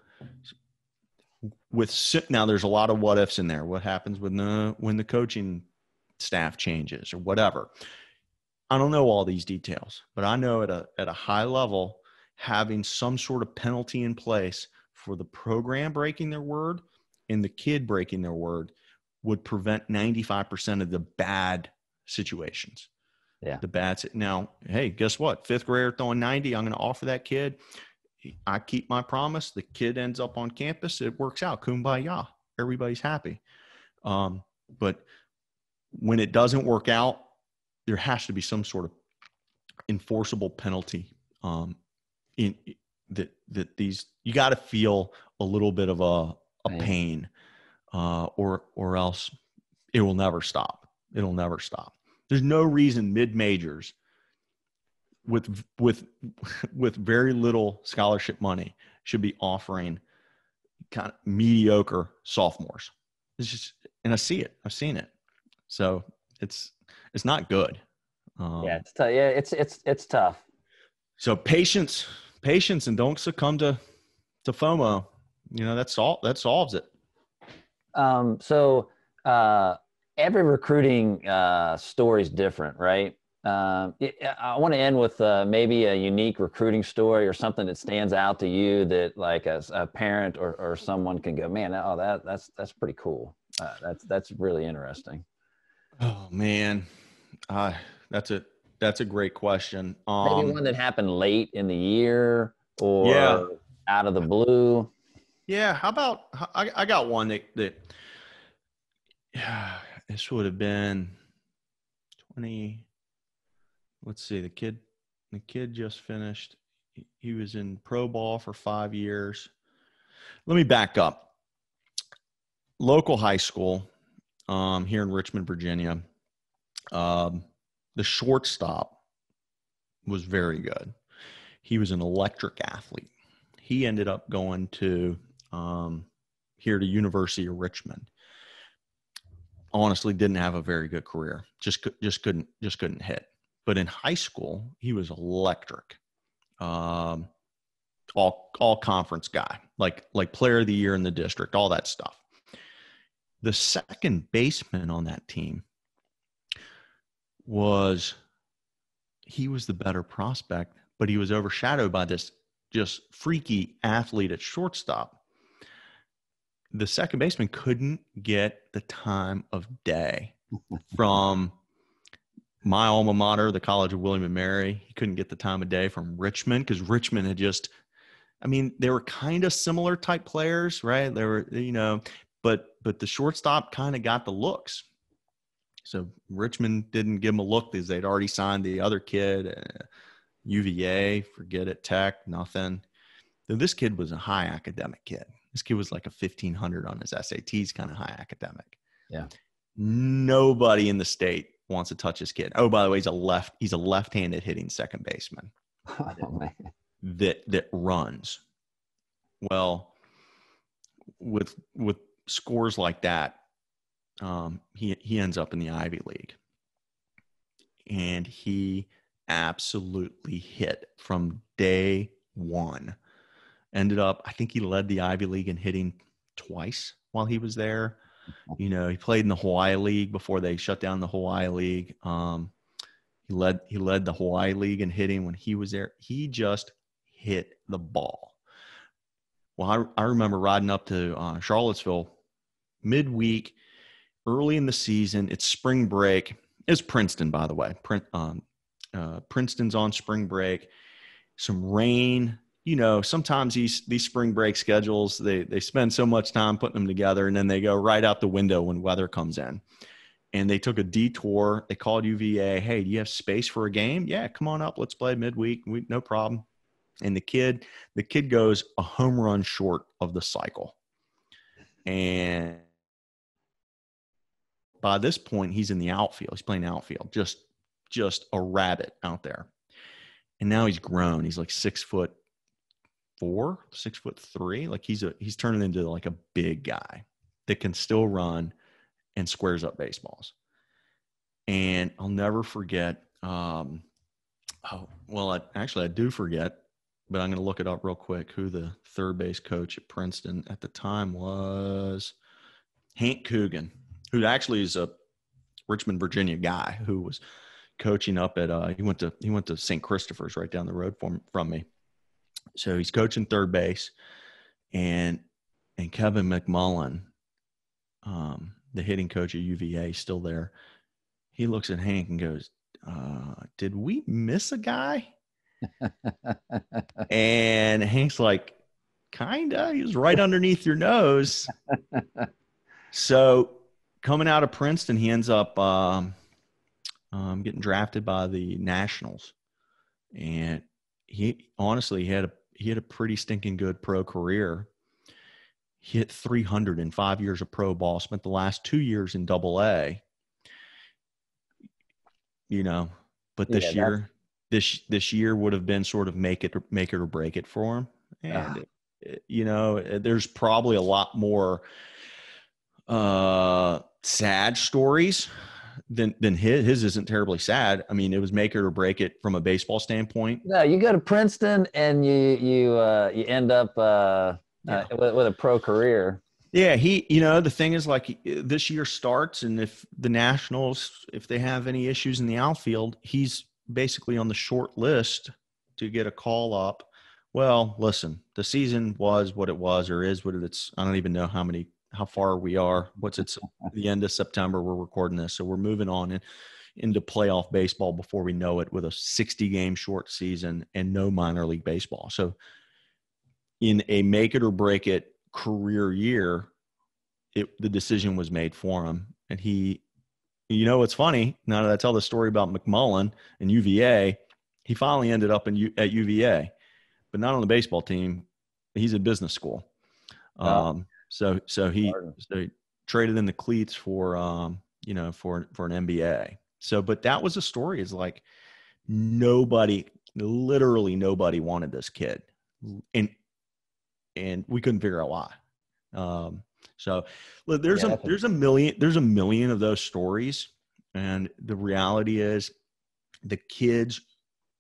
there's a lot of what ifs in there. What happens when the coaching staff changes or whatever? I don't know all these details, but I know at a high level, having some sort of penalty in place for the program breaking their word and the kid breaking their word would prevent 95% of the bad situations. Yeah. Now, hey, guess what? Fifth grader throwing 90, I'm going to offer that kid. I keep my promise. The kid ends up on campus. It works out. Kumbaya. Everybody's happy. But when it doesn't work out, there has to be some sort of enforceable penalty. You got to feel a little bit of a pain, or else it will never stop. It'll never stop. There's no reason mid-majors with very little scholarship money should be offering kind of mediocre sophomores. It's just, and I see it. I've seen it. So it's not good. Yeah, it's tough. Yeah, it's tough. So patience, and don't succumb to FOMO. That solves it. So every recruiting story is different, right? I want to end with maybe a unique recruiting story or something that stands out to you that, like, as a parent or someone can go, man, that's pretty cool. That's really interesting. Oh man, that's a great question. Maybe one that happened late in the year or out of the blue. Yeah. How about, I got one that this would have been 20. Let's see. The kid just finished. He was in pro ball for 5 years. Let me back up. Local high school here in Richmond, Virginia. The shortstop was very good. He was an electric athlete. He ended up going to here to University of Richmond. Honestly, didn't have a very good career. Just couldn't hit. But in high school, he was electric. All conference guy, like player of the year in the district, all that stuff. The second baseman on that team was the better prospect, but he was overshadowed by this just freaky athlete at shortstop. The second baseman couldn't get the time of day from my alma mater, the College of William and Mary. He couldn't get the time of day from Richmond because Richmond had just, I mean, they were kind of similar type players, right? They were, but the shortstop kind of got the looks. So Richmond didn't give him a look because they'd already signed the other kid, UVA, forget it, Tech, nothing. So this kid was a high academic kid. This kid was like a 1,500 on his SATs, kind of high academic. Yeah. Nobody in the state wants to touch his kid. Oh, by the way, he's a left-handed hitting second baseman that runs. Well, with scores like that, he ends up in the Ivy League, and he absolutely hit from day one. Ended up, I think he led the Ivy League in hitting twice while he was there. He played in the Hawaii League before they shut down the Hawaii League. He led the Hawaii League in hitting when he was there. He just hit the ball. Well, I remember riding up to Charlottesville midweek, early in the season. It's spring break. It's Princeton, by the way. Princeton's on spring break. Some rain. Sometimes these spring break schedules, they spend so much time putting them together, and then they go right out the window when weather comes in. And they took a detour. They called UVA. Hey, do you have space for a game? Yeah, come on up. Let's play midweek. No problem. And the kid goes a home run short of the cycle. And by this point, he's in the outfield. He's playing outfield, just a rabbit out there. And now he's grown. He's like 6'4", 6'3". Like he's turning into like a big guy that can still run and squares up baseballs. And I'll never forget. I do forget, but I'm going to look it up real quick. Who the third base coach at Princeton at the time was? Hank Coogan, who actually is a Richmond, Virginia guy who was coaching up at he went to St. Christopher's right down the road from me. So he's coaching third base, and Kevin McMullen, the hitting coach at UVA, still there. He looks at Hank and goes, "Did we miss a guy?" And Hank's like, "Kinda. He was right underneath your nose." So coming out of Princeton, he ends up getting drafted by the Nationals, and he honestly had a pretty stinking good pro career. He hit 300 in 5 years of pro ball. Spent the last 2 years in Double-A. But this year would have been sort of make it or break it for him. And there's probably a lot more sad stories than his. His isn't terribly sad. I mean, it was make it or break it from a baseball standpoint. No, you go to Princeton and you end up with a pro career. Yeah, the thing is, like, this year starts, and if the Nationals, if they have any issues in the outfield, he's basically on the short list to get a call up. Well, listen, the season was what it was, or is what it's. I don't even know how far we are. It's the end of September. We're recording this, so we're moving on into playoff baseball before we know it, with a 60-game short season and no minor league baseball. So in a make it or break it career year, the decision was made for him. And he, what's funny, now that I tell the story about McMullen and UVA, he finally ended up at UVA, but not on the baseball team. He's at business school. So he traded in the cleats for for an MBA. So, but that was a story, is like literally nobody wanted this kid. And and we couldn't figure out why. So look, there's Yeah, a million of those stories. And the reality is the kids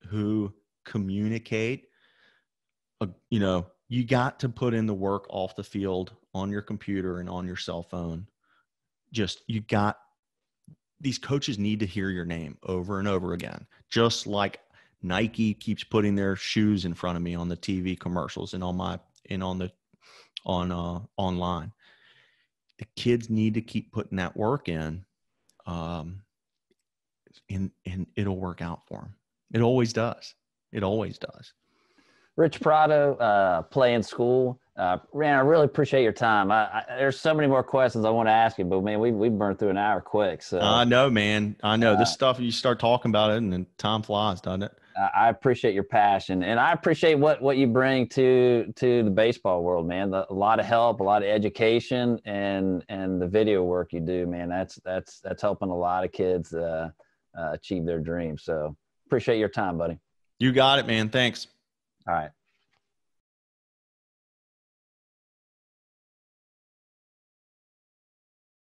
who communicate, you got to put in the work off the field on your computer and on your cell phone. These coaches need to hear your name over and over again, just like Nike keeps putting their shoes in front of me on the TV commercials and online. The kids need to keep putting that work in, and it'll work out for them. It always does. It always does. Rich Prado, Play in School. Rand, I really appreciate your time. There's so many more questions I want to ask you, but man, we burned through an hour quick. So I know, man. I know this stuff. You start talking about it, and then time flies, doesn't it? I appreciate your passion, and I appreciate what you bring to the baseball world, man. A lot of help, a lot of education, and the video work you do, man. That's helping a lot of kids achieve their dreams. So appreciate your time, buddy. You got it, man. Thanks. All right.